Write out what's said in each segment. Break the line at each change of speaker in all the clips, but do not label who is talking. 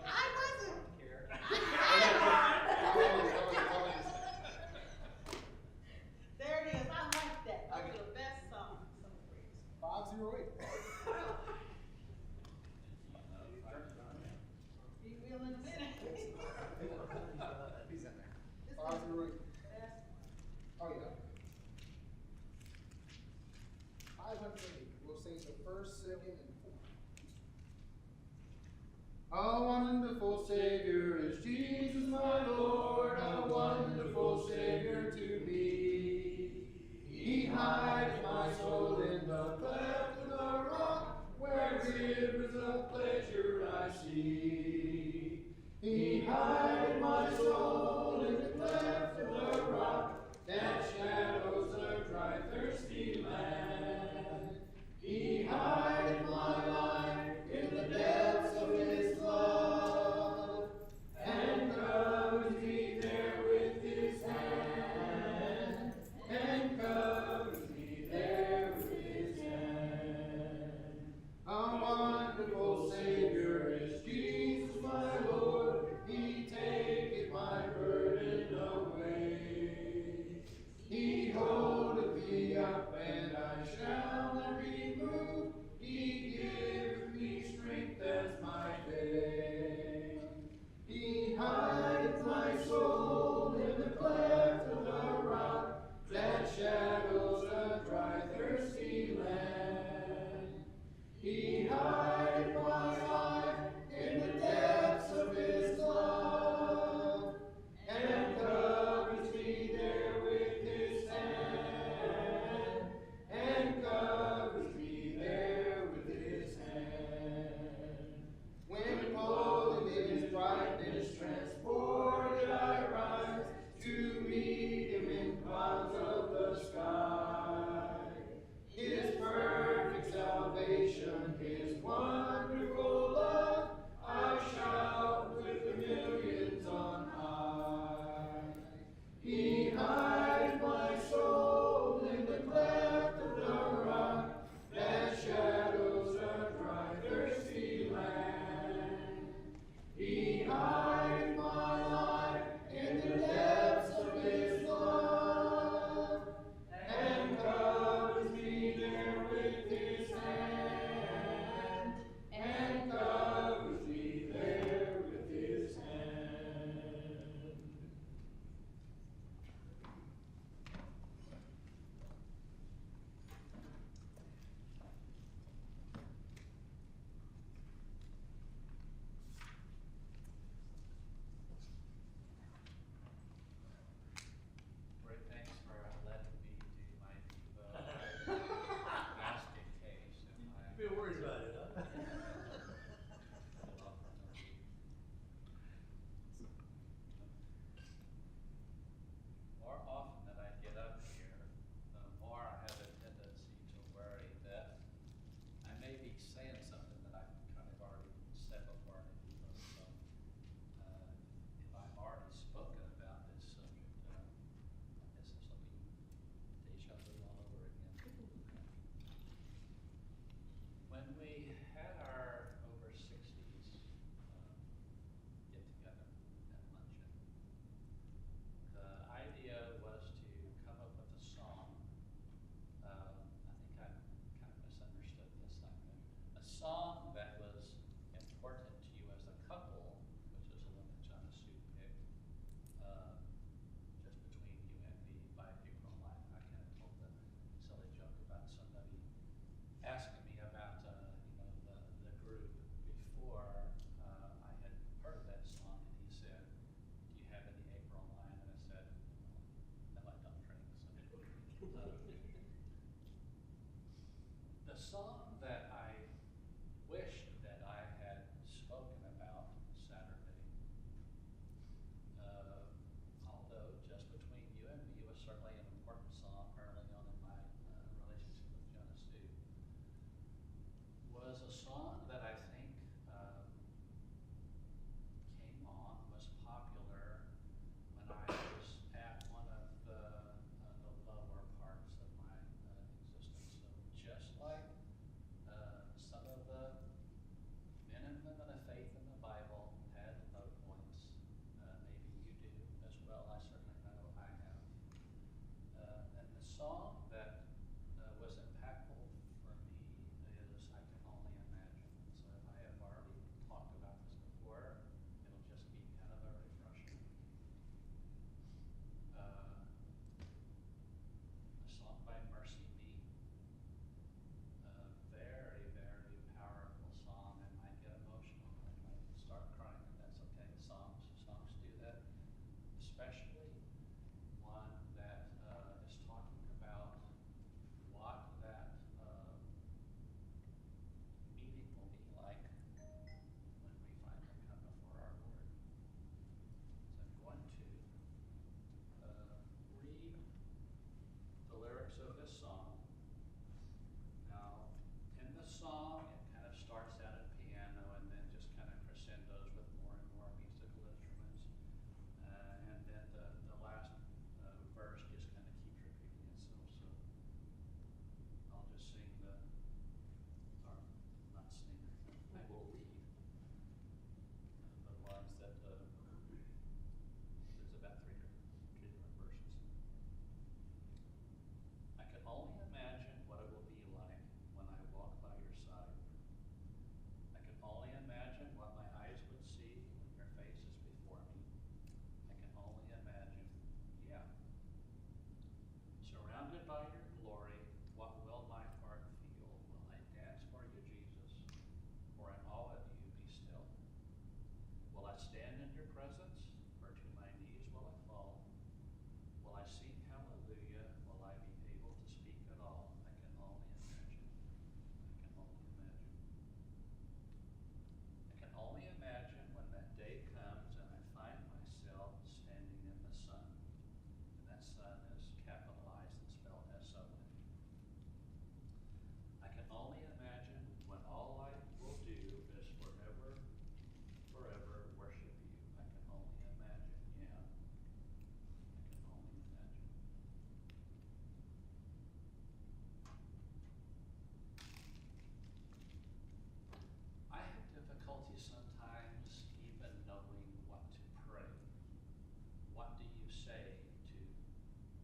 I wasn't. There it is. I like that. Those are the best songs.
508.
He will in a minute.
He's in there.
This is
508.
the best
Oh, yeah. 508. We'll sing the first, second, and fourth. A wonderful Savior is Jesus, my Lord, a wonderful Savior to me. He hides my soul in the cleft of the rock, where rivers of pleasure I see. He hides my soul in the cleft of the rock, that shadows a dry, thirsty land. He hides my life in the depths of His love, and covers me there with His hand, and covers me there with His hand. A wonderful Savior is Jesus, my Lord. He taketh my burden away. He holdeth me up, and I shall not be moved. He giveth me strength as my day. He hideth my soul in the cleft of the rock, that shadows a dry, thirsty land. He hideth my life in the depths of His love, and covers me there with His hand, and covers me there with His hand. When clothed in His brightness, transported I rise to meet Him in clouds of the sky. His perfect salvation, His wonderful love, I shout with the millions on high. He hides my soul in the cleft of the rock, that shadows a dry, thirsty land. He hides my life in the depths of His love, and covers me there with His hand, and covers me there with His hand.
Great, thanks for letting me do my Devo. Just in case. If
Been worried about it, huh?
More often than I get up here, the more I have a tendency to worry that I may be saying something that I've kind of already said before in the Devo. So, if I've already spoken about this subject, I guess this will be deja vu all over again. When we song that was impactful for me is I Can Only Imagine. So if I have already talked about this before, it'll just be kind of a refresher. A song by Mercy Me. Very, very powerful song. I might get emotional. I might start crying, and that's okay. Songs do that. Especially one that is talking about what that meeting will be like when we finally come before our Lord. So I'm going to read the lyrics of this song. Now, in the song, it kind of starts out at piano and then just kind of crescendos with more and more musical instruments. And then the last verse just kind of keeps repeating itself. So I'll just sing or not sing, I will read the ones that, there's about three different verses. I can only imagine what it will be like when I walk by your side. I can only imagine what my eyes would see when your face is before me. I can only imagine, yeah. Surrounded by your glory, what will my heart feel? Will I dance for you, Jesus? Or in awe of you be still? Will I stand in your presence, or to my knees will I fall? Will I sing hallelujah? Will I be able to speak at all? I can only imagine. I can only imagine. I can only imagine when that day comes and I find myself standing in the sun. And that sun is capitalized and spelled S-O-N. I can only imagine when all I will do is forever worship you. I can only imagine, yeah. I can only imagine. I have difficulty sometimes even knowing what to pray. What do you say to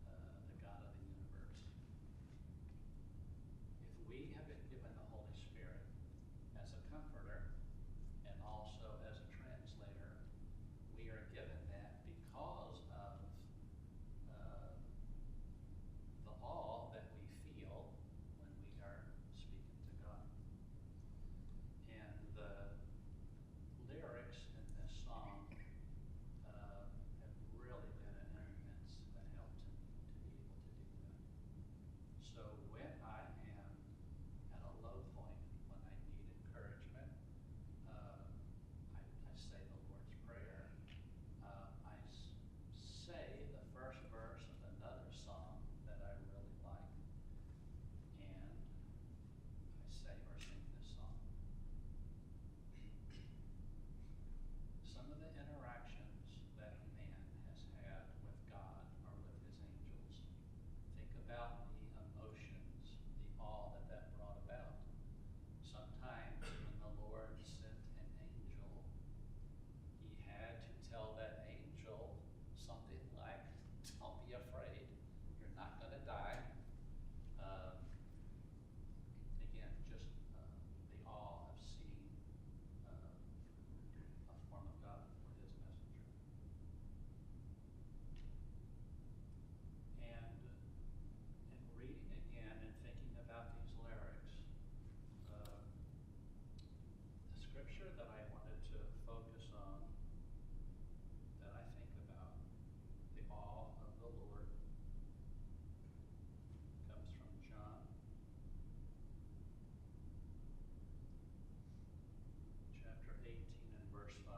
the God of the universe? If we have been given the Holy Spirit as a comforter and also as a translator, we are given that because of the awe that we feel when we are speaking to God. And the lyrics in this song have really been an immense help to me to be able to do that. So when I am at a low point, when I need encouragement, I say the Lord's Prayer. I say the first verse of another song that I really like, and I say or sing this song. Some of the interactions that man has had with God or with his angels, think about the emotions, the awe that brought about. Sometimes when the Lord sent an angel, he had to tell that angel something like, don't be afraid, you're not going to die. Again, just the awe of seeing a form of God for his messenger. And in reading again and thinking about these lyrics, the scripture that I wanted to focus on, that I think about, the awe of the Lord, comes from John chapter 18 and verse 5,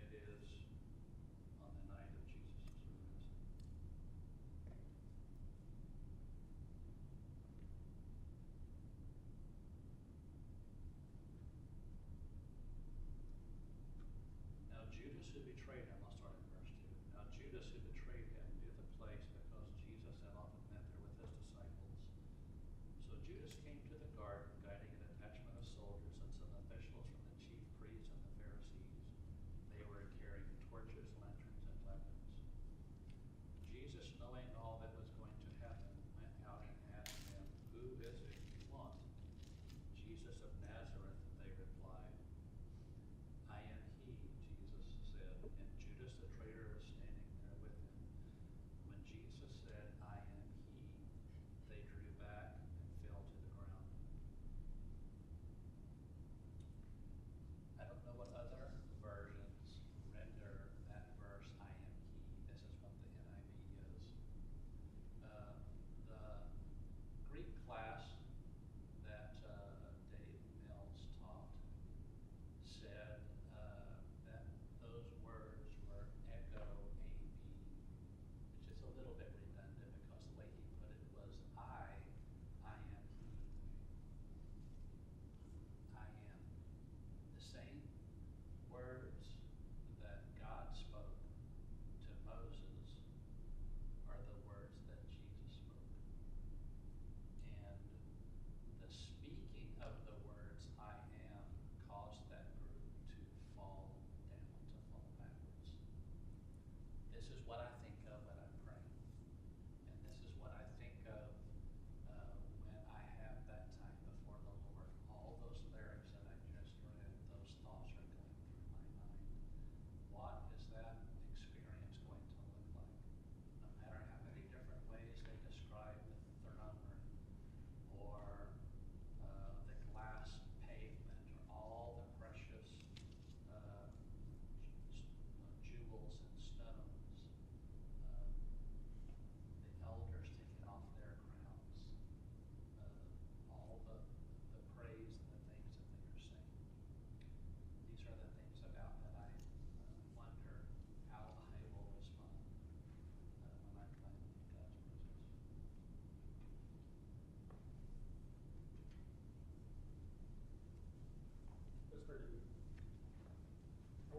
and it is on the night of Jesus' release. Now Judas who betrayed him, I'll start in verse 2. Now Judas who betrayed him knew the place because Jesus had often met there with his disciples. So Judas came to the garden, guiding a detachment of soldiers and some officials from the chief priests and the Pharisees. They were carrying torches, lanterns, and weapons. Jesus, knowing all that was going to happen,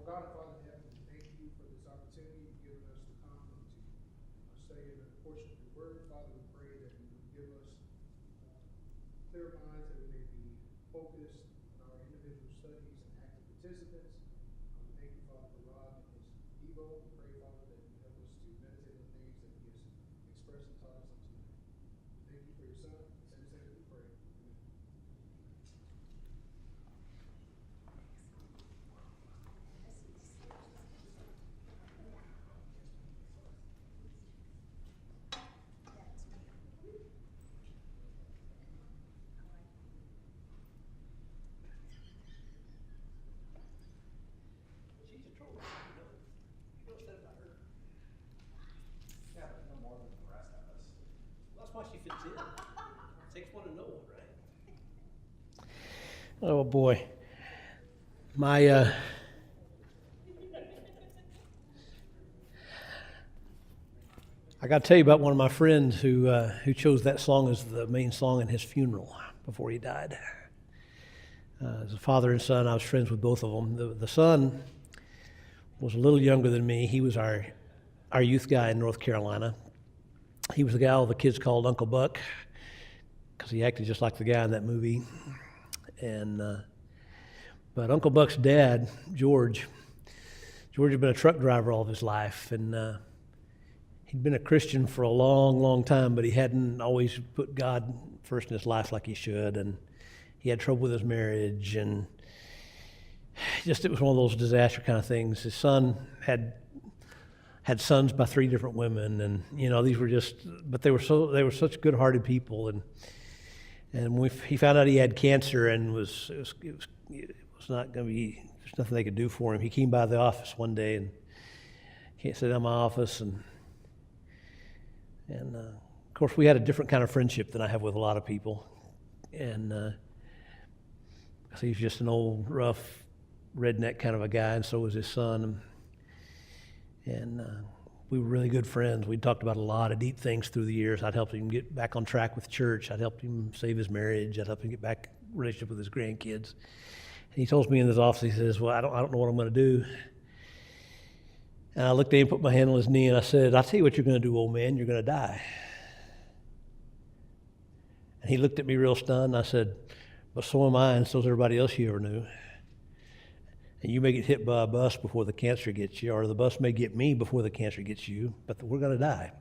Our God and Father in heaven, we thank you for this opportunity you've given us to come and to study a portion of your word. Father, we pray that you would give us clear minds, that we may be focused on our individual studies and active participants. We thank you, Father, for Rob and his Evo. We pray, Father, that you help us to meditate on things that he has expressed and taught us on tonight. We thank you for your son. In his name we pray. Amen.
She's a troll. You know that about her.
Yeah, but no more than the rest of us.
That's why she fits in. Takes one to know one, right?
Oh boy, my I got to tell you about one of my friends who chose that song as the main song in his funeral before he died. As a father and son, I was friends with both of them. The son was a little younger than me. He was our youth guy in North Carolina. He was the guy all the kids called Uncle Buck because he acted just like the guy in that movie. But Uncle Buck's dad, George had been a truck driver all of his life, and he'd been a Christian for a long, long time, but he hadn't always put God first in his life like he should, and he had trouble with his marriage, and just it was one of those disaster kind of things. His son had sons by 3 different women, and these were but they were such good-hearted people, and when he found out he had cancer and it was not going to be, there's nothing they could do for him. He came by the office one day and can't sit in my office, and of course we had a different kind of friendship than I have with a lot of people, and he's just an old rough redneck kind of a guy, and so was his son, and we were really good friends. We talked about a lot of deep things through the years. I'd helped him get back on track with church. I'd helped him save his marriage. I'd helped him get back in relationship with his grandkids. And he tells me in his office, he says, "Well, I don't know what I'm going to do." And I looked at him, put my hand on his knee, and I said, "I'll tell you what you're going to do, old man. You're going to die." And he looked at me real stunned. I said, "But so am I, and so's everybody else you ever knew. And you may get hit by a bus before the cancer gets you, or the bus may get me before the cancer gets you, but we're going to die.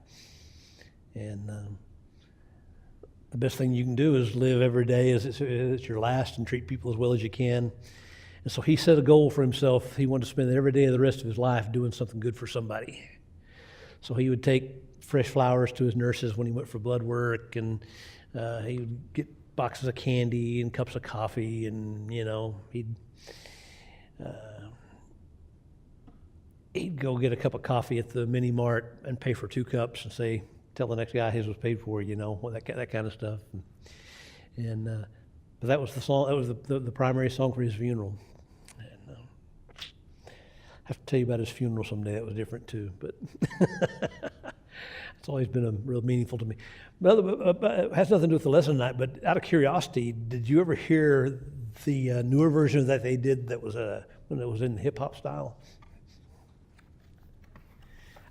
And the best thing you can do is live every day as it's your last and treat people as well as you can." And so he set a goal for himself. He wanted to spend every day of the rest of his life doing something good for somebody. So he would take fresh flowers to his nurses when he went for blood work, and he would get boxes of candy and cups of coffee, and he'd go get a cup of coffee at the mini mart and pay for 2 cups and tell the next guy his was paid for, that kind of stuff. But that was the song. That was the primary song for his funeral. And I have to tell you about his funeral someday. That was different too, but it's always been real meaningful to me. But it has nothing to do with the lesson tonight. But out of curiosity, did you ever hear the newer version that they did that was when it was in hip hop style?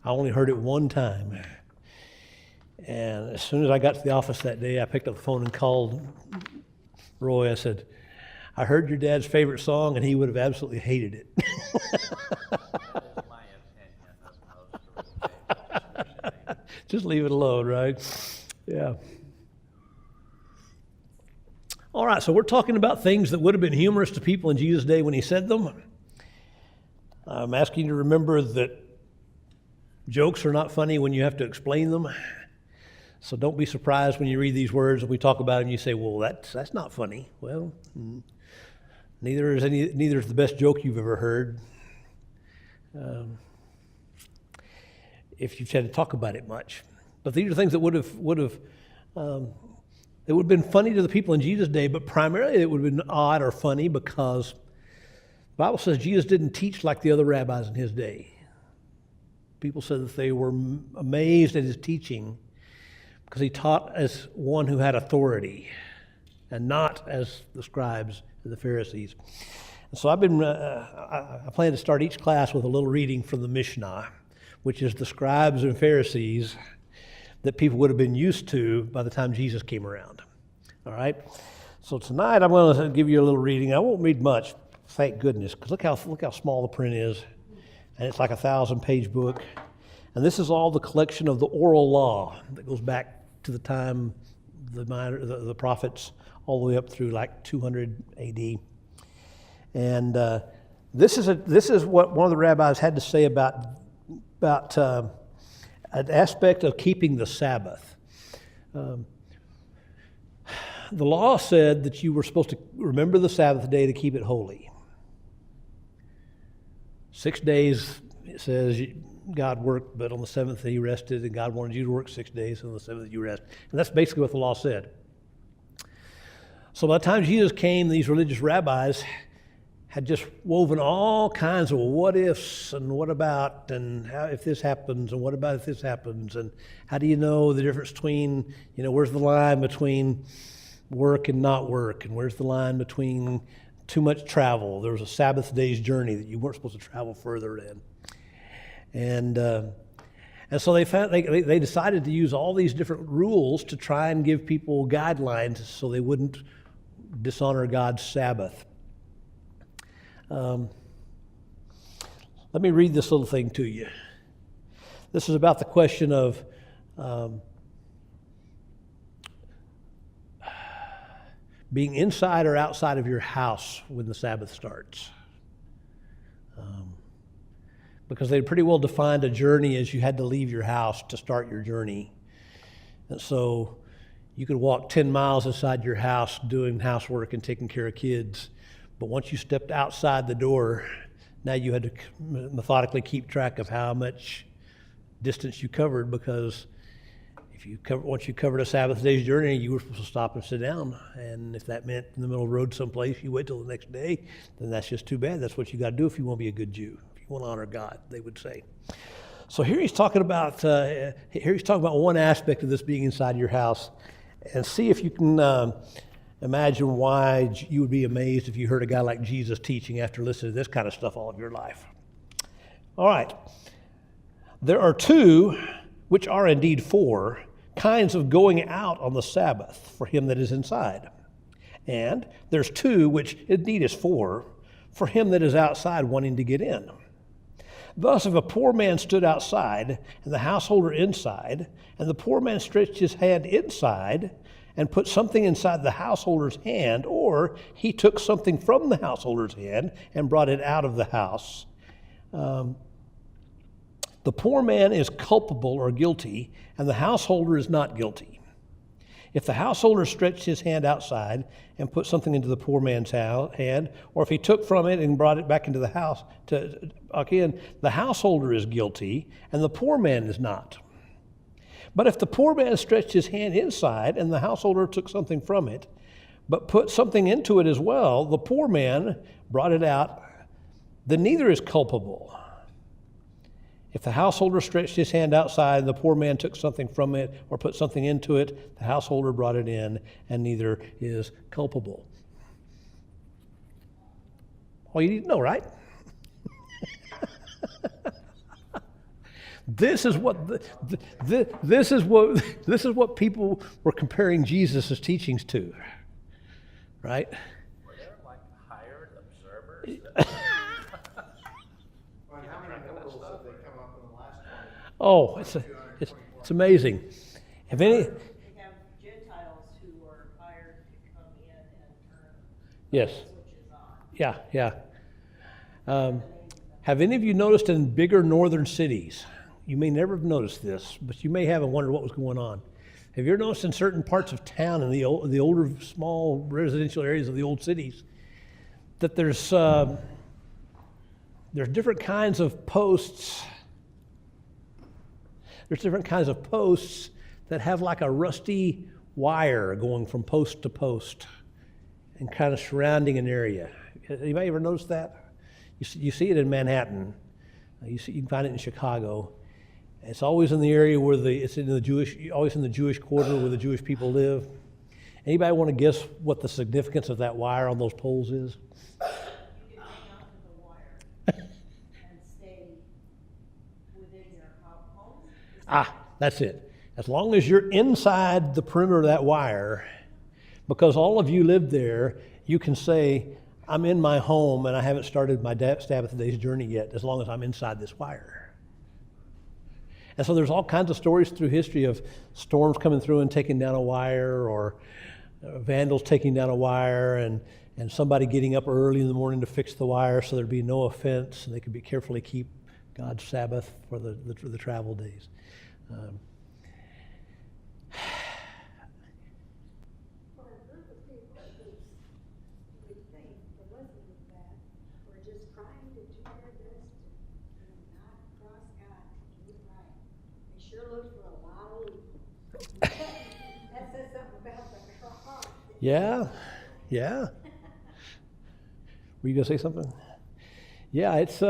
I only heard it one time. And as soon as I got to the office that day, I picked up the phone and called Roy. I said, "I heard your dad's favorite song, and he would have absolutely hated it."
That's my opinion. That's most.
Just leave it alone, right? Yeah. All right, so we're talking about things that would have been humorous to people in Jesus' day when he said them. I'm asking you to remember that jokes are not funny when you have to explain them. So don't be surprised when you read these words and we talk about them and you say, "Well, that's not funny." Well, neither is the best joke you've ever heard. If you've had to talk about it much. But these are things that would have been funny to the people in Jesus' day, but primarily it would have been odd or funny because the Bible says Jesus didn't teach like the other rabbis in his day. People said that they were amazed at his teaching because he taught as one who had authority and not as the scribes and the Pharisees. So I plan to start each class with a little reading from the Mishnah, which is the scribes and Pharisees that people would have been used to by the time Jesus came around. All right? So tonight I'm going to give you a little reading. I won't read much, thank goodness, because look how small the print is. And it's like a 1,000-page book. And this is all the collection of the oral law that goes back to the time the prophets, all the way up through like 200 AD. And this is what one of the rabbis had to say about an aspect of keeping the Sabbath. The law said that you were supposed to remember the Sabbath day to keep it holy. 6 days, it says, God worked, but on the seventh day he rested, and God wanted you to work 6 days, and on the seventh you rest. And that's basically what the law said. So by the time Jesus came, these religious rabbis had just woven all kinds of what ifs and what about and how if this happens and what about if this happens and how do you know the difference between, where's the line between work and not work, and where's the line between too much travel. There was a Sabbath day's journey that you weren't supposed to travel further in. And so they decided to use all these different rules to try and give people guidelines so they wouldn't dishonor God's Sabbath. Let me read this little thing to you. This is about the question of being inside or outside of your house when the Sabbath starts. Because they pretty well defined a journey as you had to leave your house to start your journey. And so you could walk 10 miles inside your house doing housework and taking care of kids. But once you stepped outside the door, now you had to methodically keep track of how much distance you covered, because once you covered a Sabbath day's journey, you were supposed to stop and sit down. And if that meant in the middle of the road someplace, you wait till the next day, then that's just too bad. That's what you got to do if you want to be a good Jew. If you want to honor God, they would say. So here he's talking about one aspect of this being inside your house, and see if you can imagine why you would be amazed if you heard a guy like Jesus teaching after listening to this kind of stuff all of your life. All right. There are two, which are indeed four, kinds of going out on the Sabbath for him that is inside. And there's two, which indeed is four, for him that is outside wanting to get in. Thus, if a poor man stood outside and the householder inside, and the poor man stretched his hand inside and put something inside the householder's hand, or he took something from the householder's hand and brought it out of the house, the poor man is culpable or guilty, and the householder is not guilty. If the householder stretched his hand outside and put something into the poor man's hand, or if he took from it and brought it back into the house, again, the householder is guilty, and the poor man is not. But if the poor man stretched his hand inside and the householder took something from it, but put something into it as well, the poor man brought it out, then neither is culpable. If the householder stretched his hand outside and the poor man took something from it or put something into it, the householder brought it in, and neither is culpable. All you need to know, right? This is what people were comparing Jesus' teachings to, right?
Were there like hired observers?
Well, how many miracles have they come up in the last 20?
Oh, it's amazing. Have any?
They have Gentiles who are hired to come in and turn
Yes.
switches on.
Yeah. Have any of you noticed in bigger northern cities? You may never have noticed this, but you may have and wondered what was going on. Have you ever noticed in certain parts of town, in the older, small residential areas of the old cities, that there's different kinds of posts. There's different kinds of posts that have like a rusty wire going from post to post and kind of surrounding an area. Anybody ever notice that? You see it in Manhattan. You can find it in Chicago. It's always in the area where always in the Jewish quarter where the Jewish people live. Anybody want to guess what the significance of that wire on those poles is?
You can
That's it. As long as you're inside the perimeter of that wire, because all of you live there, you can say, I'm in my home and I haven't started my Sabbath day's journey yet, as long as I'm inside this wire. And so there's all kinds of stories through history of storms coming through and taking down a wire, or vandals taking down a wire, and somebody getting up early in the morning to fix the wire so there'd be no offense and they could be carefully keep God's Sabbath for the travel days.
For a group of people who would think the lesson of that were just trying to do their best to not cross God, to do it right. They sure look for a lot of loopholes. That says something about their heart.
Yeah. Were you going to say something? Yeah, it's,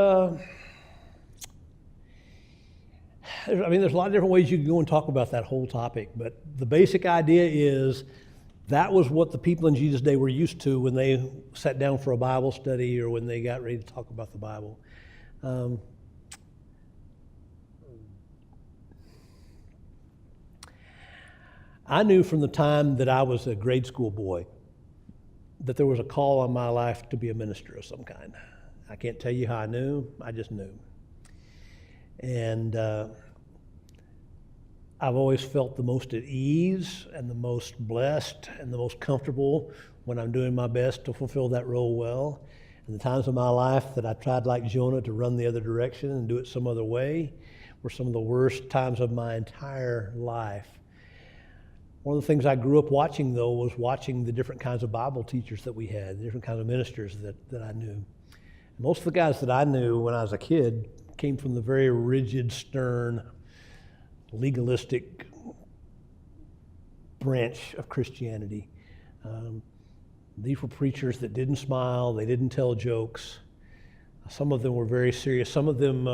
there's a lot of different ways you can go and talk about that whole topic, but the basic idea is that was what the people in Jesus' day were used to when they sat down for a Bible study or when they got ready to talk about the Bible. I knew from the time that I was a grade school boy that there was a call on my life to be a minister of some kind. I can't tell you how I knew, I just knew. And I've always felt the most at ease and the most blessed and the most comfortable when I'm doing my best to fulfill that role well. And the times of my life that I tried, like Jonah, to run the other direction and do it some other way were some of the worst times of my entire life. One of the things I grew up watching, though, was watching the different kinds of Bible teachers that we had, the different kinds of ministers that I knew. And most of the guys that I knew when I was a kid came from the very rigid, stern, legalistic branch of Christianity. These were preachers that didn't smile, they didn't tell jokes. Some of them were very serious. Some of them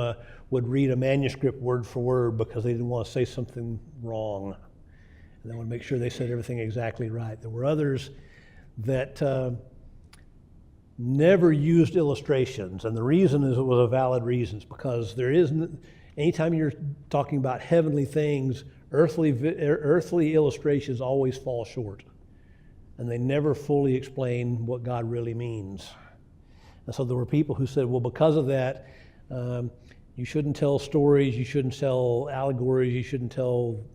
would read a manuscript word for word because they didn't want to say something wrong. And they would make sure they said everything exactly right. There were others that never used illustrations, and the reason is it was a valid reason, because there isn't, anytime you're talking about heavenly things, earthly illustrations always fall short, and they never fully explain what God really means. And so there were people who said, well, because of that, you shouldn't tell stories, you shouldn't tell allegories, you shouldn't tell,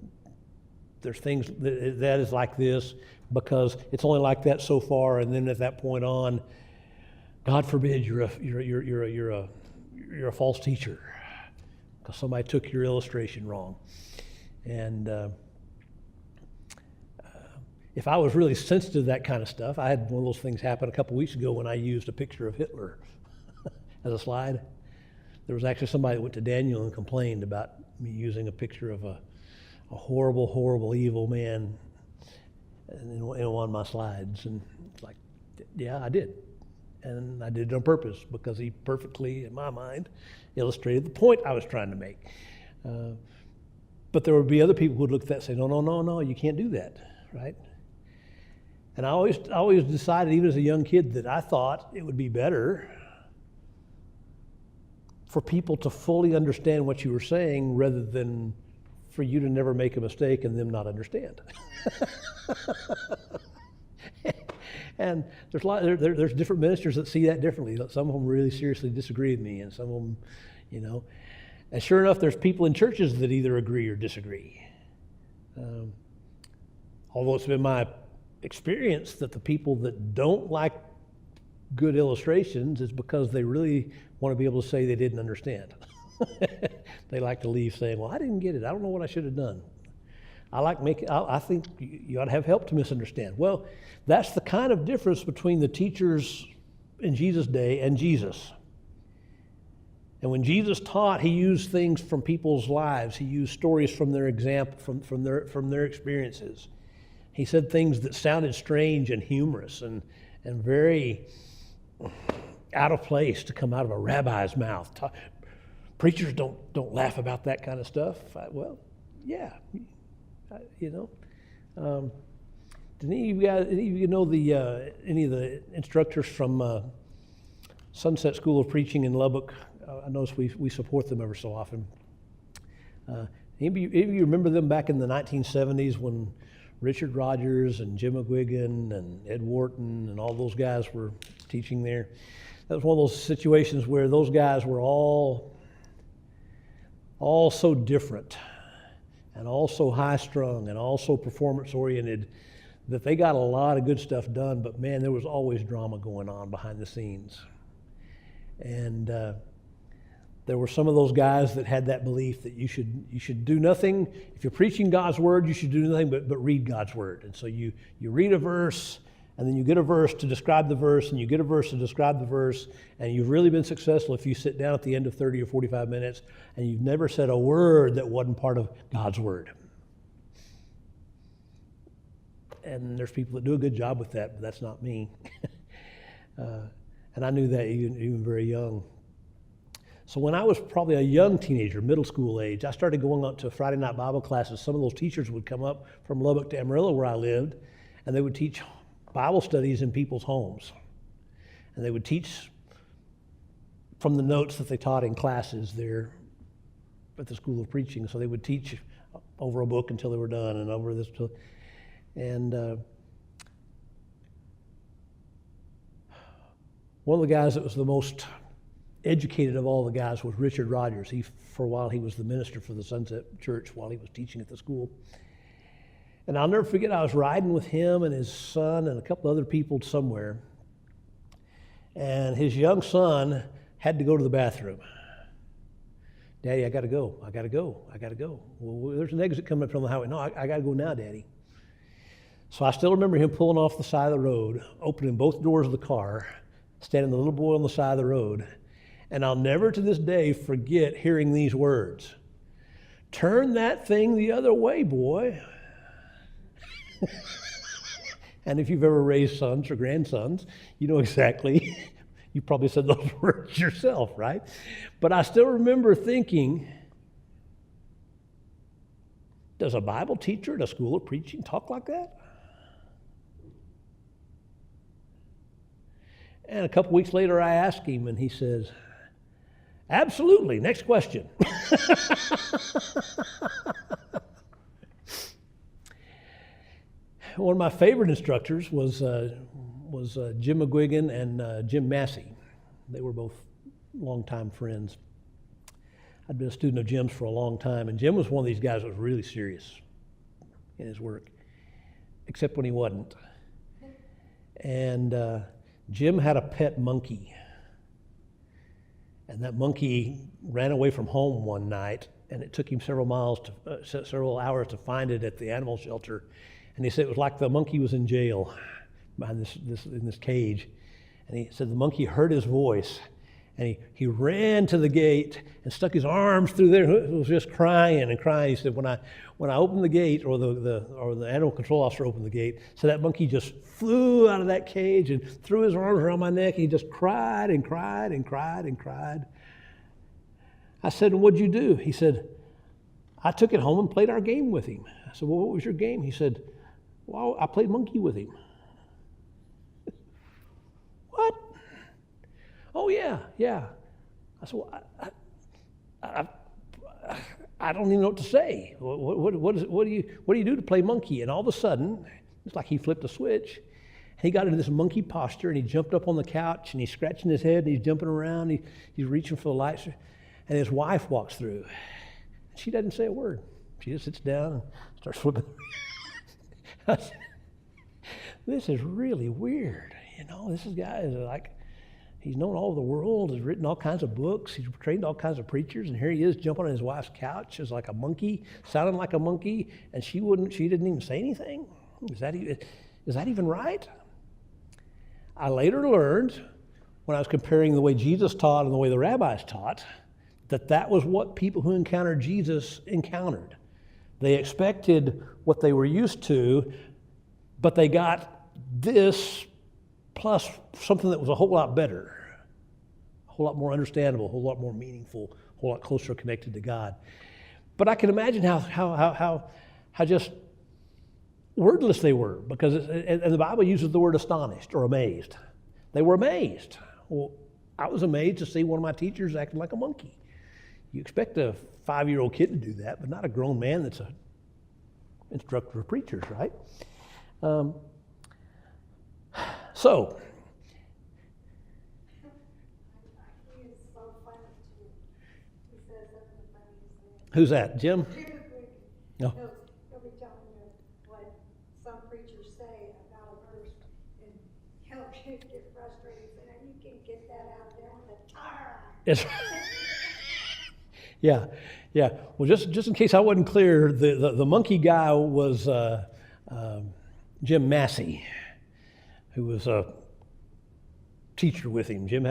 there's things that is like this, because it's only like that so far, and then at that point on, God forbid you're a false teacher because somebody took your illustration wrong. And if I was really sensitive to that kind of stuff, I had one of those things happen a couple weeks ago when I used a picture of Hitler as a slide. There was actually somebody that went to Daniel and complained about me using a picture of a horrible, horrible, evil man in one of my slides. And it's like, yeah, I did. And I did it on purpose because he perfectly, in my mind, illustrated the point I was trying to make. But there would be other people who would look at that and say, no, you can't do that, right? And I always decided, even as a young kid, that I thought it would be better for people to fully understand what you were saying rather than for you to never make a mistake and them not understand. And there's different ministers that see that differently. Some of them really seriously disagree with me, and some of them, And sure enough, there's people in churches that either agree or disagree. Although it's been my experience that the people that don't like good illustrations is because they really want to be able to say they didn't understand. They like to leave saying, well, I didn't get it. I don't know what I should have done. I think you ought to have help to misunderstand. Well, that's the kind of difference between the teachers in Jesus' day and Jesus. And when Jesus taught, he used things from people's lives. He used stories from their example, from their experiences. He said things that sounded strange and humorous and very out of place to come out of a rabbi's mouth. Preachers don't laugh about that kind of stuff. Well, yeah. Did any of you know any of the instructors from Sunset School of Preaching in Lubbock? I notice we support them ever so often. Any of you remember them back in the 1970s when Richard Rogers and Jim McGuigan and Ed Wharton and all those guys were teaching there? That was one of those situations where those guys were all so different and all so high-strung and all so performance-oriented that they got a lot of good stuff done, but man, there was always drama going on behind the scenes. And there were some of those guys that had that belief that you should do nothing. If you're preaching God's word, you should do nothing but read God's word. And so you read a verse, and then you get a verse to describe the verse, and you get a verse to describe the verse, and you've really been successful if you sit down at the end of 30 or 45 minutes and you've never said a word that wasn't part of God's word. And there's people that do a good job with that, but that's not me. And I knew that even very young. So when I was probably a young teenager, middle school age, I started going up to Friday night Bible classes. Some of those teachers would come up from Lubbock to Amarillo where I lived, and they would teach Bible studies in people's homes. And they would teach from the notes that they taught in classes there at the School of Preaching. So they would teach over a book until they were done, and over this. And one of the guys that was the most educated of all the guys was Richard Rogers. For a while, he was the minister for the Sunset Church while he was teaching at the school. And I'll never forget, I was riding with him and his son and a couple other people somewhere. And his young son had to go to the bathroom. Daddy, I got to go. Well, there's an exit coming up from the highway. No, I got to go now, Daddy. So I still remember him pulling off the side of the road, opening both doors of the car, standing the little boy on the side of the road. And I'll never to this day forget hearing these words. Turn that thing the other way, boy. And if you've ever raised sons or grandsons, you know exactly, you probably said those words yourself, right? But I still remember thinking, does a Bible teacher at a school of preaching talk like that? And a couple weeks later, I asked him, and he says, absolutely, next question. One of my favorite instructors was Jim McGuigan and Jim Massey. They were both longtime friends. I'd been a student of Jim's for a long time, and Jim was one of these guys that was really serious in his work, except when he wasn't. And Jim had a pet monkey, and that monkey ran away from home one night, and it took him several hours to find it at the animal shelter. And he said it was like the monkey was in jail behind in this cage. And he said the monkey heard his voice, and he ran to the gate and stuck his arms through there. It was just crying and crying. He said, when I opened the gate, or the animal control officer opened the gate, so that monkey just flew out of that cage and threw his arms around my neck, and he just cried and cried and cried and cried. I said, and what'd you do? He said, I took it home and played our game with him. I said, well, what was your game? He said, well, I played monkey with him. What? Oh, yeah. I said, well, I don't even know what to say. What do you do to play monkey? And all of a sudden, it's like he flipped a switch. He got into this monkey posture, and he jumped up on the couch, and he's scratching his head, and he's jumping around, he's reaching for the lights, and his wife walks through. She doesn't say a word. She just sits down and starts flipping. I said, this is really weird. This guy is like, he's known all over the world, has written all kinds of books, he's trained all kinds of preachers, and here he is jumping on his wife's couch as like a monkey, sounding like a monkey, and she didn't even say anything. Is that even right? I later learned, when I was comparing the way Jesus taught and the way the rabbis taught, that was what people who encountered Jesus encountered. They expected what they were used to, but they got this plus something that was a whole lot better, a whole lot more understandable, a whole lot more meaningful, a whole lot closer connected to God. But I can imagine how just wordless they were, because and the Bible uses the word astonished or amazed. They were amazed. Well, I was amazed to see one of my teachers acting like a monkey. You expect a 5-year-old kid to do that, but not a grown man that's a instructor of preachers, right? So,
He is so funny too. He says something the funniest thing.
who's that, Jim? No.
He'll be telling you what some preachers say about a verse, and he'll get frustrated, saying, you can get that out there with a tar.
Yes. Yeah. Well, just in case I wasn't clear, the monkey guy was Jim Massey, who was a teacher with him. Jim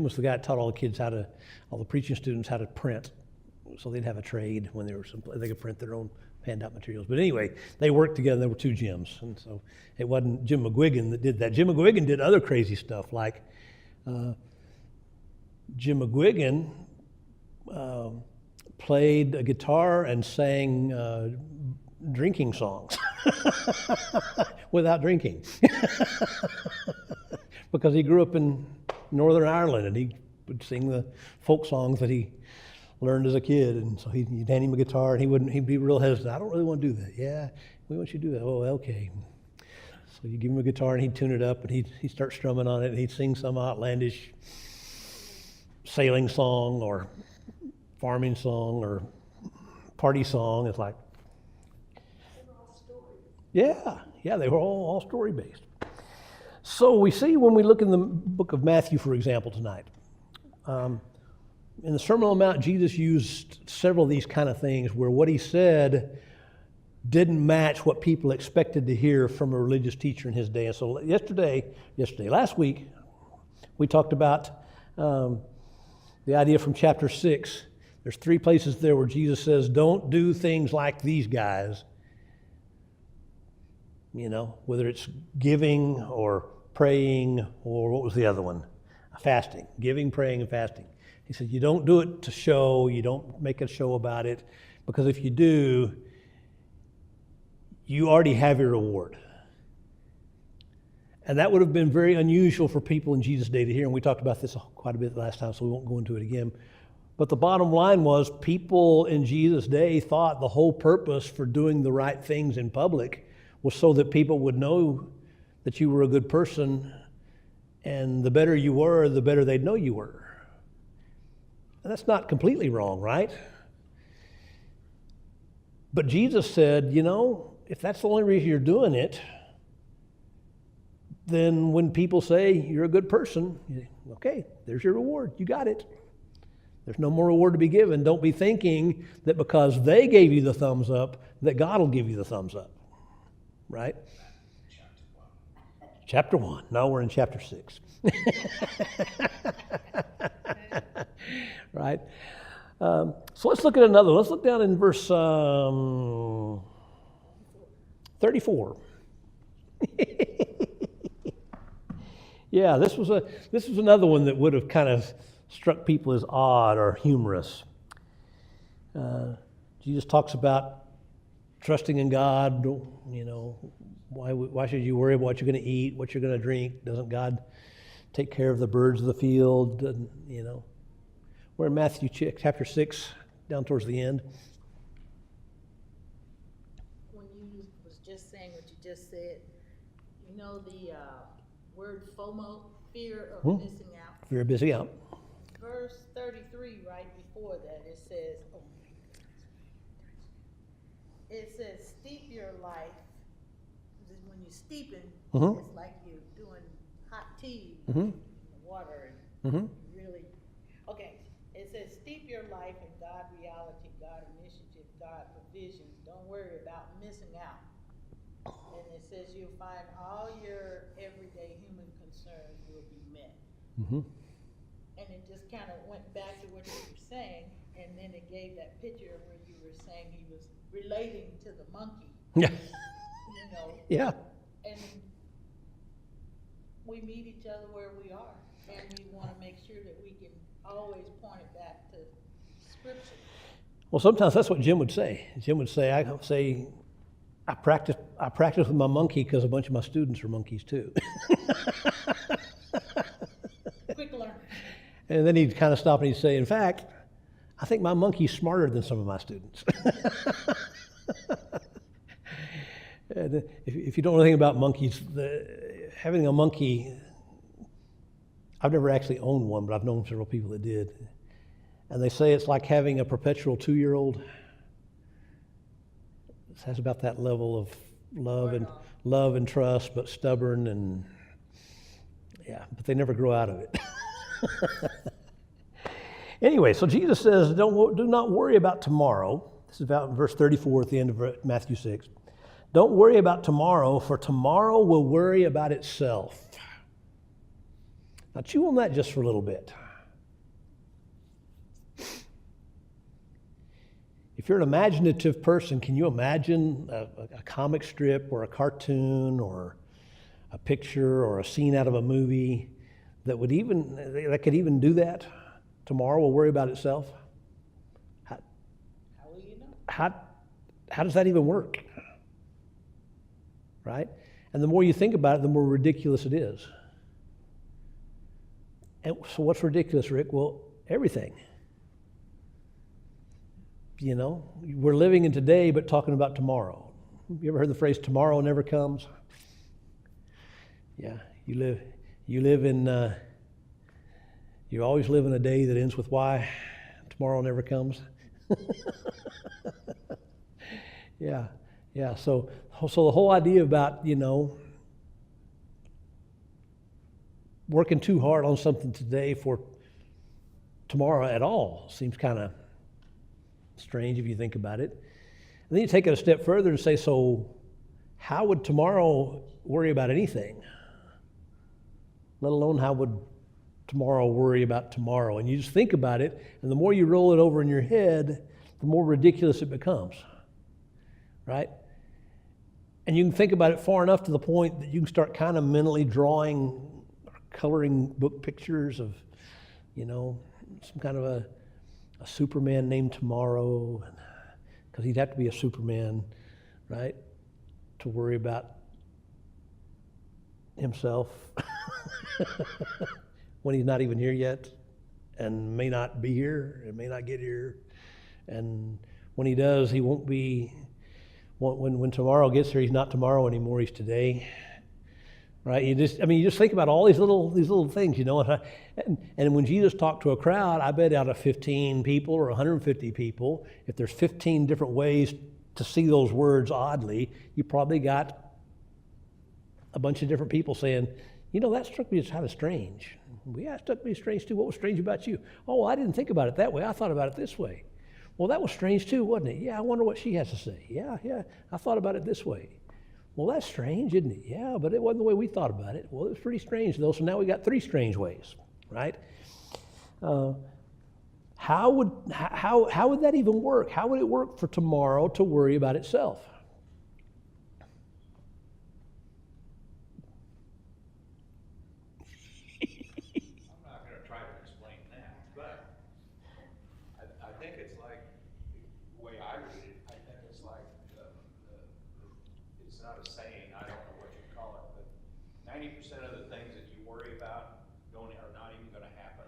was the guy that taught all the preaching students how to print, so they'd have a trade when they could print their own handout materials. But anyway, they worked together. There were two Jims, and so it wasn't Jim McGuigan that did that. Jim McGuigan did other crazy stuff, like Jim McGuigan played a guitar and sang drinking songs without drinking because he grew up in Northern Ireland, and he would sing the folk songs that he learned as a kid. And so you'd hand him a guitar, and he'd be real hesitant. I don't really want to do that. Yeah, we want you to do that. Oh, okay. So you give him a guitar, and he'd tune it up, and he'd start strumming on it, and he'd sing some outlandish sailing song or farming song or party song. It's like, yeah, they were all story based. So we see when we look in the book of Matthew, for example, tonight, in the Sermon on the Mount, Jesus used several of these kind of things where what he said didn't match what people expected to hear from a religious teacher in his day. And so last week, we talked about the idea from chapter 6. There's 3 places there where Jesus says, don't do things like these guys. You know, whether it's giving or praying, or what was the other one? Fasting. Giving, praying, and fasting. He said, you don't do it to show, you don't make a show about it, because if you do, you already have your reward. And that would have been very unusual for people in Jesus' day to hear, and we talked about this quite a bit last time, so we won't go into it again. But the bottom line was, people in Jesus' day thought the whole purpose for doing the right things in public was so that people would know that you were a good person, and the better you were, the better they'd know you were. And that's not completely wrong, right? But Jesus said, if that's the only reason you're doing it, then when people say you're a good person, okay, there's your reward. You got it. There's no more reward to be given. Don't be thinking that because they gave you the thumbs up, that God will give you the thumbs up. Right? Chapter 1. No, we're in chapter 6. Right? So let's look at another one. Let's look down in verse 34. Yeah, this was another one that would have kind of struck people as odd or humorous. Jesus talks about trusting in God. Why should you worry about what you're going to eat, what you're going to drink? Doesn't God take care of the birds of the field? And, we're in Matthew chapter 6, down towards the end.
When you was just saying what you just said, the word FOMO, fear of missing out.
Fear of missing out.
Verse 33, right before that, it says, steep your life. When you're steeping, it's like you're doing hot tea in the water and really. Okay, it says steep your life in God reality, God initiative, God provision. Don't worry about missing out. And it says you'll find all your everyday human concerns will be met. And it just kind of went back to what you were saying, and then it gave that picture where you were saying he was relating to the monkey.
Yeah. Yeah.
And we meet each other where we are, and we want to make sure that we can always point it back to Scripture.
Well, sometimes that's what Jim would say. Jim would say, I practice with my monkey because a bunch of my students are monkeys too.
Quick learn.
And then he'd kind of stop and he'd say, in fact, I think my monkey's smarter than some of my students. And if you don't know anything about monkeys, having a monkey, I've never actually owned one, but I've known several people that did. And they say it's like having a perpetual 2-year-old. It has about that level of love and trust, but stubborn and but they never grow out of it. Anyway, so Jesus says, do not worry about tomorrow. This is about verse 34 at the end of Matthew 6. Don't worry about tomorrow, for tomorrow will worry about itself. Now chew on that just for a little bit. If you're an imaginative person, can you imagine a comic strip or a cartoon or a picture or a scene out of a movie that could even do that? Tomorrow will worry about itself.
How will you know?
How does that even work? Right? And the more you think about it, the more ridiculous it is. And so what's ridiculous, Rick? Well, everything. You know, we're living in today but talking about tomorrow. You ever heard the phrase tomorrow never comes? Yeah, you always live in a day that ends with Y. Tomorrow never comes. Yeah. So the whole idea about, working too hard on something today for tomorrow at all seems kind of strange if you think about it. And then you take it a step further and say, so how would tomorrow worry about anything? Let alone how would tomorrow worry about tomorrow? And you just think about it, and the more you roll it over in your head, the more ridiculous it becomes, right? And you can think about it far enough to the point that you can start kind of mentally drawing or coloring book pictures of, some kind of a Superman named Tomorrow, because he'd have to be a Superman, right, to worry about himself when he's not even here yet and may not be here and may not get here. And when he does, he won't be, when tomorrow gets here, he's not tomorrow anymore, he's today. Right? You just think about all these little things, And when Jesus talked to a crowd, I bet out of 15 people or 150 people, if there's 15 different ways to see those words oddly, you probably got a bunch of different people saying, that struck me as kind of strange. Yeah, it struck me as strange too. What was strange about you? Oh, well, I didn't think about it that way. I thought about it this way. Well, that was strange too, wasn't it? Yeah, I wonder what she has to say. Yeah, I thought about it this way. Well, that's strange, isn't it? Yeah, but it wasn't the way we thought about it. Well, it was pretty strange, though, so now we got 3 strange ways, right? How would that even work? How would it work for tomorrow to worry about itself?
I'm not going to try to explain that, but I think it's like, the way I read it, I think it's like, it's not a saying, I don't know what you call it, but 90% of the things that you worry about are not even going to happen.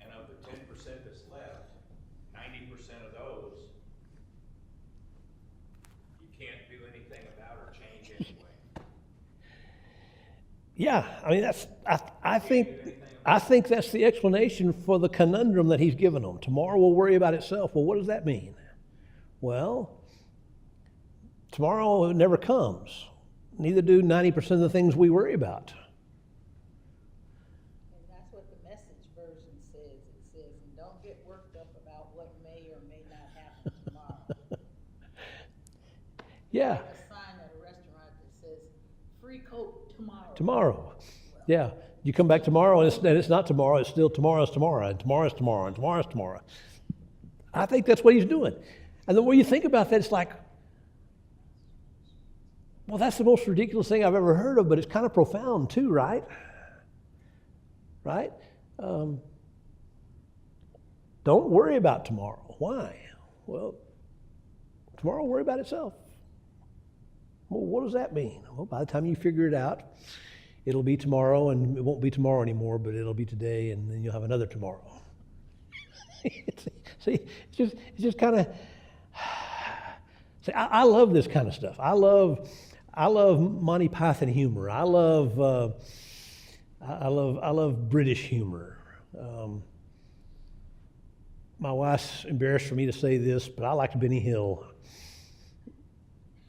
And of the 10% that's left, 90% of those, you can't do anything about or change anyway.
Yeah, I think that's the explanation for the conundrum that he's given them. Tomorrow will worry about itself. Well, what does that mean? Well, tomorrow never comes. Neither do 90% of the things we worry about.
And that's what the Message version says. It says, and don't get worked up about what may or may not happen tomorrow.
Yeah.
Like a sign at a restaurant that says, free Coke tomorrow.
Tomorrow. Yeah. You come back tomorrow and it's not tomorrow, it's still tomorrow's tomorrow, and tomorrow's tomorrow, and tomorrow's tomorrow. I think that's what he's doing. And the more you think about that, it's like, well, that's the most ridiculous thing I've ever heard of, but it's kind of profound too, right? Right? Don't worry about tomorrow. Why? Well, tomorrow will worry about itself. Well, what does that mean? Well, by the time you figure it out, it'll be tomorrow, and it won't be tomorrow anymore, but it'll be today, and then you'll have another tomorrow. See, it's just kind of. See, I love this kind of stuff. I love Monty Python humor. I love British humor. My wife's embarrassed for me to say this, but I liked Benny Hill.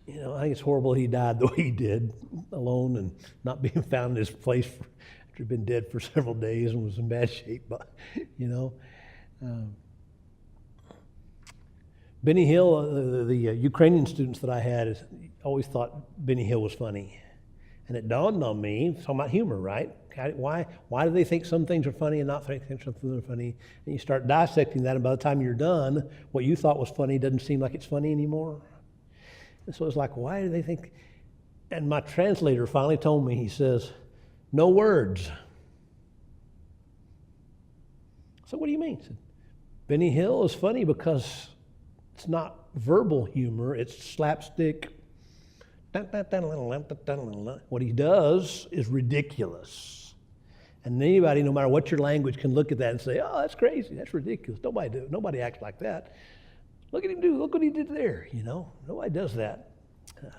You know, I think it's horrible he died the way he did, alone and not being found in his place after he'd been dead for several days and was in bad shape. But you know, Benny Hill, the Ukrainian students that I had always thought Benny Hill was funny, and it dawned on me, talking about humor, right? Why do they think some things are funny and not think some things are funny? And you start dissecting that, and by the time you're done, what you thought was funny doesn't seem like it's funny anymore. And so it's like, why do they think? And my translator finally told me, he says, no words. So what do you mean? He said, Benny Hill is funny because it's not verbal humor, it's slapstick. What he does is ridiculous. And anybody, no matter what your language, can look at that and say, oh, that's crazy, that's ridiculous. Nobody acts like that. Look at him do, look what he did there, you know. Nobody does that.
In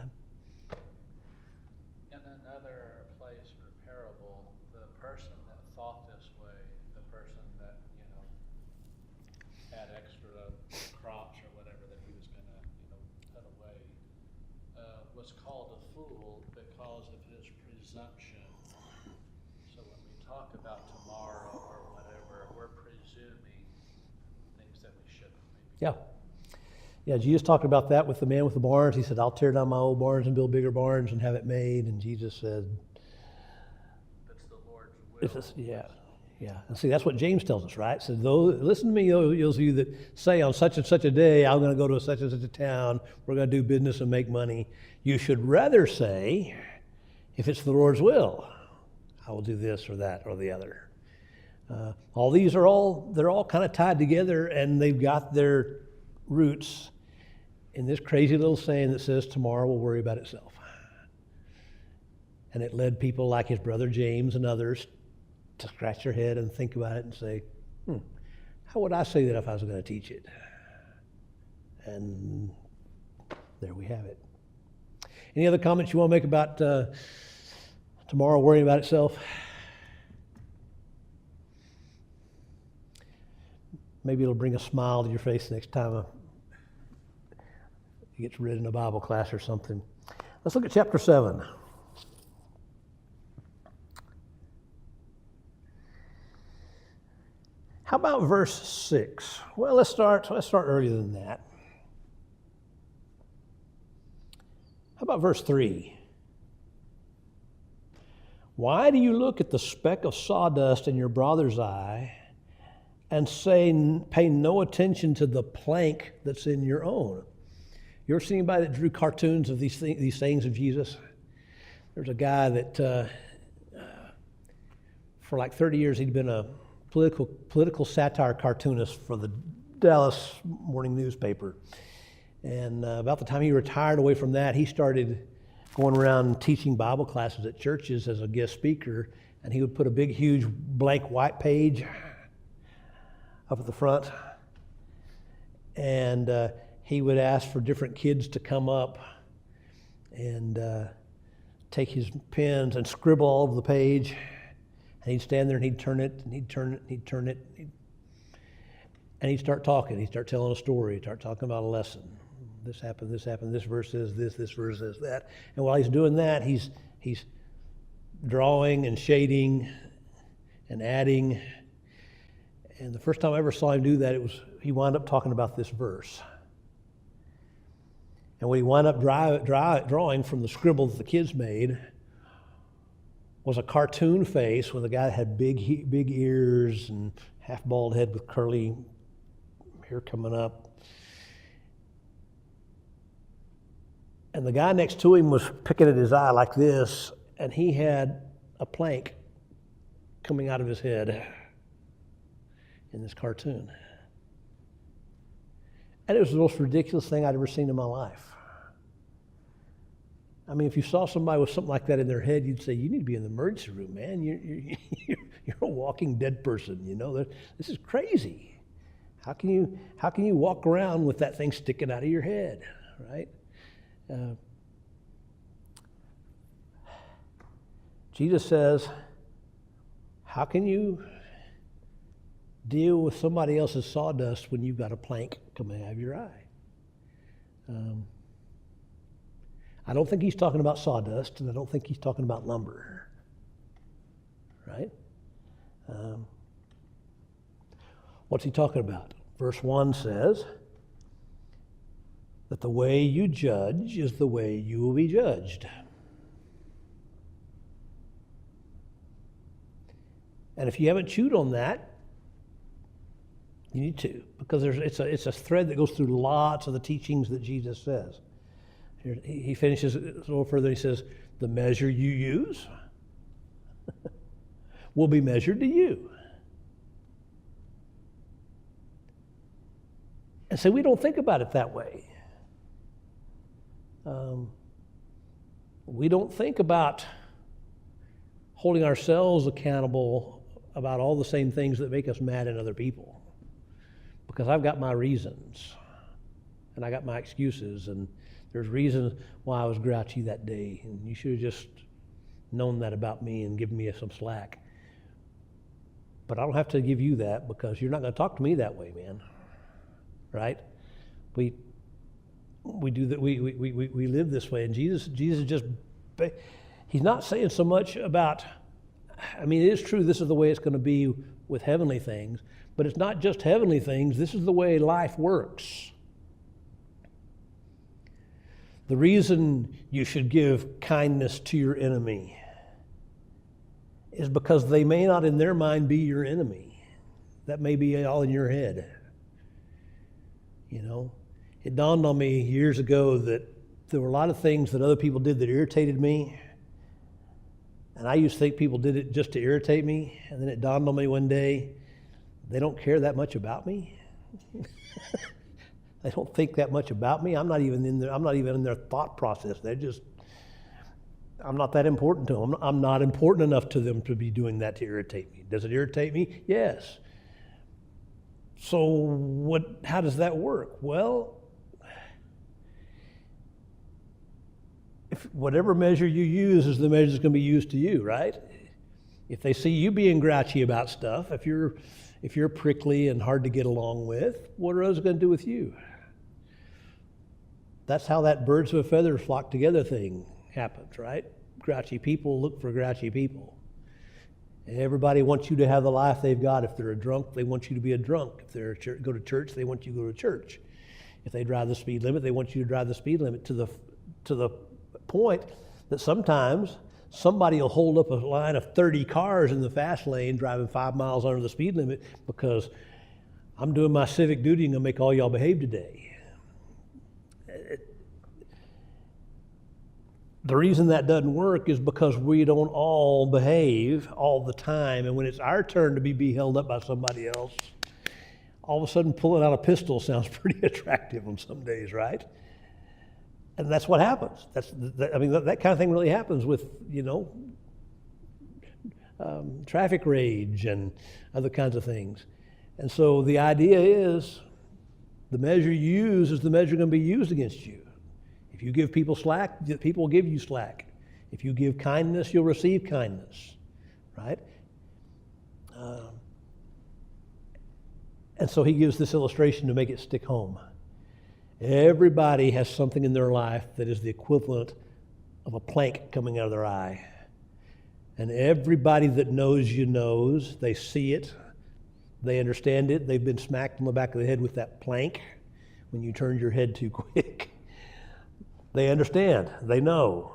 another place or parable, the person that thought this way, the person that, you know, had extra crops or whatever that he was going to, you know, put away, was called a fool because of his presumption. So when we talk about tomorrow or whatever, we're presuming things that we shouldn't maybe.
Yeah. Yeah, Jesus talked about that with the man with the barns. He said, I'll tear down my old barns and build bigger barns and have it made. And Jesus said,
That's the Lord's will.
Yeah. And see, that's what James tells us, right? So listen to me, those of you that say on such and such a day, I'm going to go to such and such a town, we're going to do business and make money. You should rather say, if it's the Lord's will, I will do this or that or the other. All these they're all kind of tied together, and they've got their roots in this crazy little saying that says, tomorrow will worry about itself. And it led people like his brother James and others to scratch their head and think about it and say, how would I say that if I was going to teach it? And there we have it. Any other comments you want to make about tomorrow worrying about itself? Maybe it'll bring a smile to your face next time it gets read in a Bible class or something. Let's look at chapter 7. How about verse 6? Well, let's start earlier than that. How about verse 3? Why do you look at the speck of sawdust in your brother's eye and pay no attention to the plank that's in your own? You ever seen anybody that drew cartoons of these sayings of Jesus? There's a guy that for like 30 years he'd been a political satire cartoonist for the Dallas morning newspaper. And about the time he retired away from that, he started going around teaching Bible classes at churches as a guest speaker, and he would put a big, huge blank white page up at the front, and he would ask for different kids to come up and take his pens and scribble all over the page, and he'd stand there and he'd turn it, and he'd turn it, and he'd turn it, and he'd start talking. He'd start telling a story. He'd start talking about a lesson. This happened, this verse says this verse says that. And while he's doing that, he's drawing and shading and adding. And the first time I ever saw him do that, he wound up talking about this verse. And what he wound up drawing from the scribble that the kids made was a cartoon face with a guy that had big ears and half bald head with curly hair coming up. And the guy next to him was picking at his eye like this, and he had a plank coming out of his head in this cartoon. And it was the most ridiculous thing I'd ever seen in my life. I mean, if you saw somebody with something like that in their head, you'd say, you need to be in the emergency room, man. You're a walking dead person, you know. This is crazy. How can you walk around with that thing sticking out of your head, right? Jesus says, how can you deal with somebody else's sawdust when you've got a plank coming out of your eye? I don't think he's talking about sawdust, and I don't think he's talking about lumber, right? What's he talking about? Verse 1 says that the way you judge is the way you will be judged. And if you haven't chewed on that, you need to, because it's a thread that goes through lots of the teachings that Jesus says. Here, he finishes a little further. He says, the measure you use will be measured to you. And so we don't think about it that way. We don't think about holding ourselves accountable about all the same things that make us mad at other people. Because I've got my reasons, and I got my excuses, and there's reasons why I was grouchy that day, and you should have just known that about me and given me some slack. But I don't have to give you that, because you're not going to talk to me that way, man. Right? We do that. We live this way, and Jesus just, he's not saying so much about. I mean, it is true. This is the way it's going to be with heavenly things, but it's not just heavenly things. This is the way life works. The reason you should give kindness to your enemy is because they may not in their mind be your enemy. That may be all in your head. You know, it dawned on me years ago that there were a lot of things that other people did that irritated me. And I used to think people did it just to irritate me. And then it dawned on me one day, they don't care that much about me. They don't think that much about me. I'm not even in their thought process. I'm not that important to them. I'm not important enough to them to be doing that to irritate me. Does it irritate me? Yes. So how does that work? Well, if whatever measure you use is the measure that's going to be used to you, right? If they see you being grouchy about stuff, if you're prickly and hard to get along with, what are those going to do with you? That's how that birds of a feather flock together thing happens, right? Grouchy people look for grouchy people. And everybody wants you to have the life they've got. If they're a drunk, they want you to be a drunk. If they go to church, they want you to go to church. If they drive the speed limit, they want you to drive the speed limit to the point that sometimes somebody will hold up a line of 30 cars in the fast lane driving 5 miles under the speed limit because I'm doing my civic duty and going to make all y'all behave today. The reason that doesn't work is because we don't all behave all the time. And when it's our turn to be held up by somebody else, all of a sudden pulling out a pistol sounds pretty attractive on some days, right? And that's what happens. That kind of thing really happens with, traffic rage and other kinds of things. And so the idea is the measure you use is the measure going to be used against you. If you give people slack, people will give you slack. If you give kindness, you'll receive kindness, right? And so he gives this illustration to make it stick home. Everybody has something in their life that is the equivalent of a plank coming out of their eye. And everybody that knows you knows, they see it, they understand it, they've been smacked on the back of the head with that plank when you turned your head too quick. They understand, they know.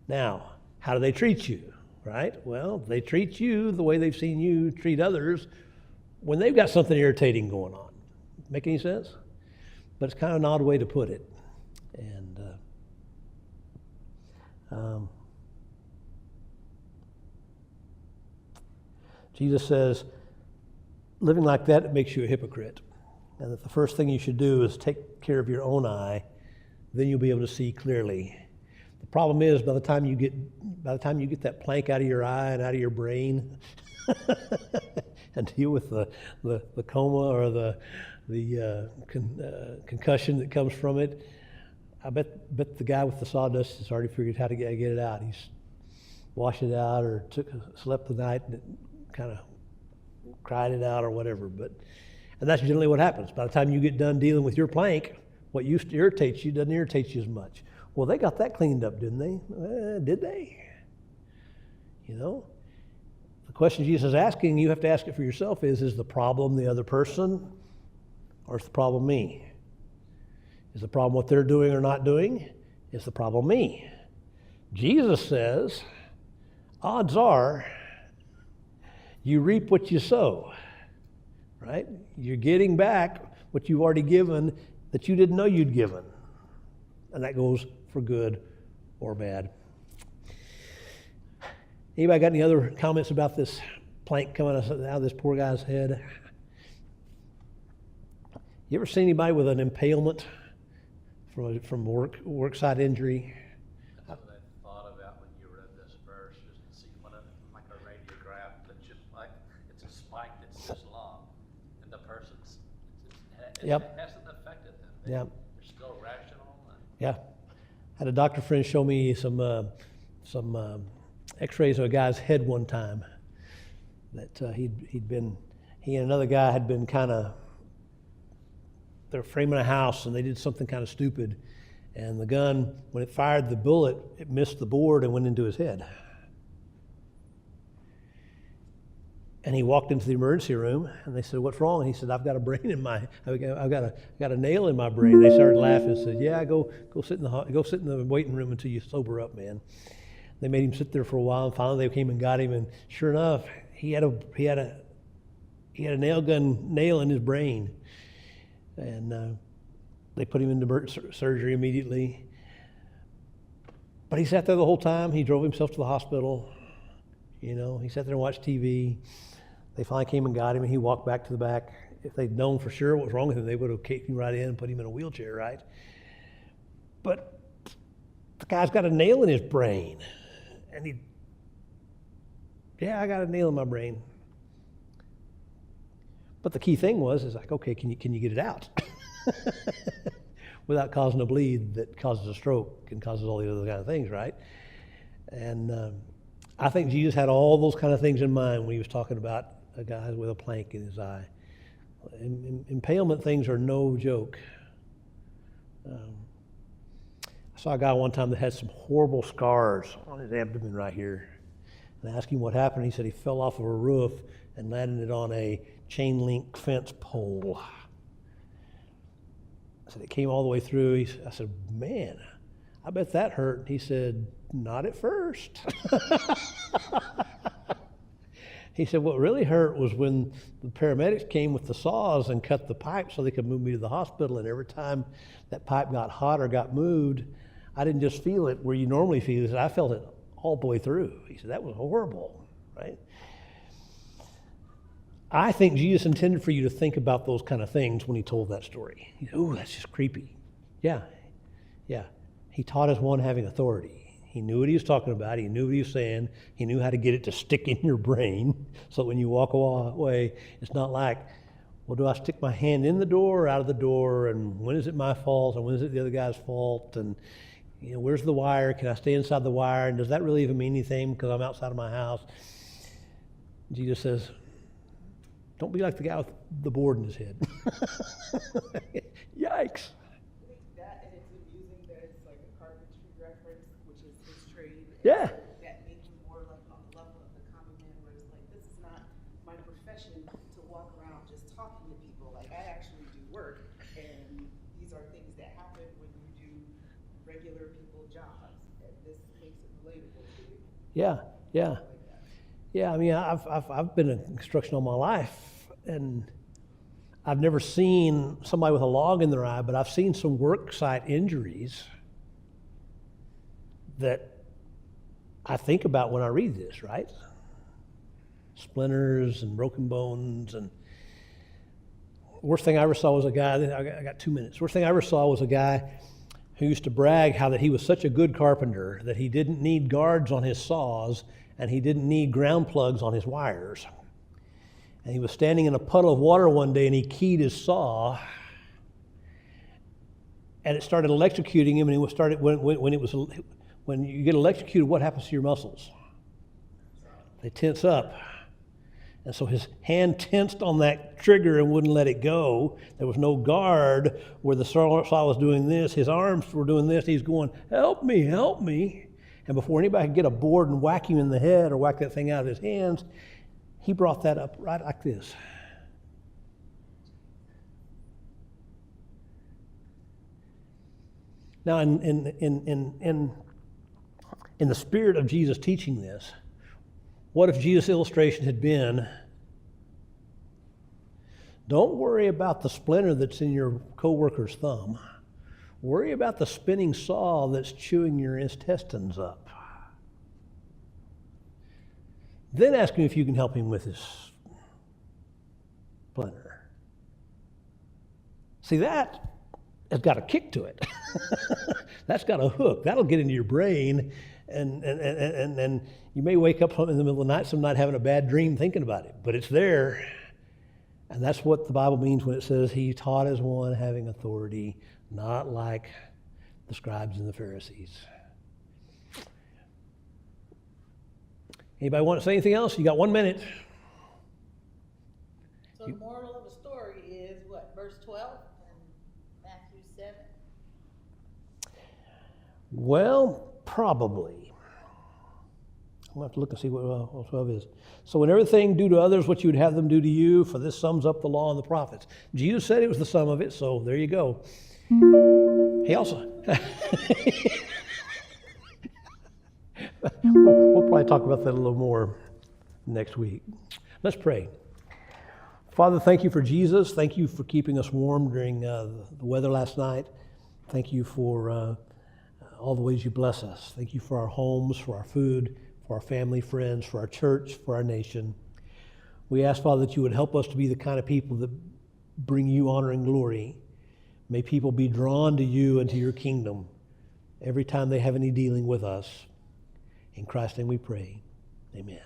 Now, how do they treat you, right? Well, they treat you the way they've seen you treat others when they've got something irritating going on. Make any sense? But it's kind of an odd way to put it. And Jesus says, living like that, it makes you a hypocrite. And that the first thing you should do is take care of your own eye. Then you'll be able to see clearly. The problem is by the time you get that plank out of your eye and out of your brain, and deal with the coma or the concussion that comes from it, I bet the guy with the sawdust has already figured how to get it out. He's washed it out or slept the night and kind of cried it out or whatever. And that's generally what happens. By the time you get done dealing with your plank, what used to irritate you doesn't irritate you as much. Well, they got that cleaned up, didn't they? Did they? You know? The question Jesus is asking, you have to ask it for yourself, is the problem the other person or is the problem me? Is the problem what they're doing or not doing? Is the problem me? Jesus says, odds are you reap what you sow, right? You're getting back what you've already given that you didn't know you'd given. And that goes for good or bad. Anybody got any other comments about this plank coming out of this poor guy's head? You ever seen anybody with an impalement from worksite injury?
That's what I thought about when you read this verse, just to see what like a radiograph that's just like, it's a spike that's this long, and the person's, it hasn't affected them. They're still rational.
Yeah. I had a doctor friend show me some x-rays of a guy's head one time that he and another guy had been kind of, they're framing a house and they did something kind of stupid, and the gun, when it fired the bullet, it missed the board and went into his head. And he walked into the emergency room and they said, "What's wrong?" And he said, I've got a nail in my brain. They started laughing and said, "Yeah, go sit in the waiting room until you sober up, man." They made him sit there for a while, and finally they came and got him, and sure enough, he had a nail in his brain. And they put him into surgery immediately. But he sat there the whole time. He drove himself to the hospital. You know, he sat there and watched TV. They finally came and got him, and he walked back to the back. If they'd known for sure what was wrong with him, they would have kicked him right in and put him in a wheelchair, right? But the guy's got a nail in his brain. And I got a nail in my brain. But the key thing is like, okay, can you get it out? Without causing a bleed that causes a stroke and causes all the other kind of things, right? And I think Jesus had all those kind of things in mind when he was talking about a guy with a plank in his eye. Impalement things are no joke. I saw a guy one time that had some horrible scars on his abdomen right here. And I asked him what happened. He said he fell off of a roof and landed on a chain link fence pole. I said, it came all the way through. I said, man, I bet that hurt. He said, not at first. He said, what really hurt was when the paramedics came with the saws and cut the pipe so they could move me to the hospital. And every time that pipe got hot or got moved, I didn't just feel it where you normally feel it. I felt it all the way through. He said, that was horrible, right? I think Jesus intended for you to think about those kind of things when he told that story. Oh, that's just creepy. Yeah. He taught as one having authority. He knew what he was talking about. He knew what he was saying. He knew how to get it to stick in your brain so when you walk away, it's not like, well, do I stick my hand in the door or out of the door? And when is it my fault? And when is it the other guy's fault? And, where's the wire? Can I stay inside the wire? And does that really even mean anything because I'm outside of my house? Jesus says, don't be like the guy with the board in his head. Yikes.
That, and it's amusing that it's like a carpentry reference, which is his trade.
Yeah.
That made him more like on the level of the common man, where it's like, this is not my profession to walk around just talking to people. Like, I actually do work, and these are things that happen when you do regular people jobs, and this makes it relatable to you.
Yeah. I mean, I've been in construction all my life, and I've never seen somebody with a log in their eye, but I've seen some work site injuries that I think about when I read this, right? Splinters and broken bones, and worst thing I ever saw was a guy, I got 2 minutes. Worst thing I ever saw was a guy who used to brag how that he was such a good carpenter that he didn't need guards on his saws and he didn't need ground plugs on his wires. And he was standing in a puddle of water one day and he keyed his saw and it started electrocuting him. And when you get electrocuted, what happens to your muscles? They tense up. And so his hand tensed on that trigger and wouldn't let it go. There was no guard where the saw was doing this. His arms were doing this. He's going, help me, help me. And before anybody could get a board and whack him in the head or whack that thing out of his hands, he brought that up right like this. Now, in the spirit of Jesus teaching this, what if Jesus' illustration had been, don't worry about the splinter that's in your coworker's thumb. Worry about the spinning saw that's chewing your intestines up. Then ask him if you can help him with his splinter. See, that has got a kick to it. That's got a hook. That'll get into your brain, and you may wake up in the middle of the night some night having a bad dream thinking about it, but it's there. And that's what the Bible means when it says he taught as one having authority, not like the scribes and the Pharisees. Anybody want to say anything else? You got 1 minute.
So the moral of the story is what, verse 12 in Matthew 7?
Well, probably. I'm going to have to look and see what 12 is. So in everything, do to others what you would have them do to you, for this sums up the law and the prophets. Jesus said it was the sum of it, so there you go. He also... We'll probably talk about that a little more next week. Let's pray. Father, thank you for Jesus. Thank you for keeping us warm during the weather last night. Thank you for all the ways you bless us. Thank you for our homes, for our food, for our family, friends, for our church, for our nation. We ask, Father, that you would help us to be the kind of people that bring you honor and glory. May people be drawn to you and to your kingdom every time they have any dealing with us. In Christ's name we pray. Amen.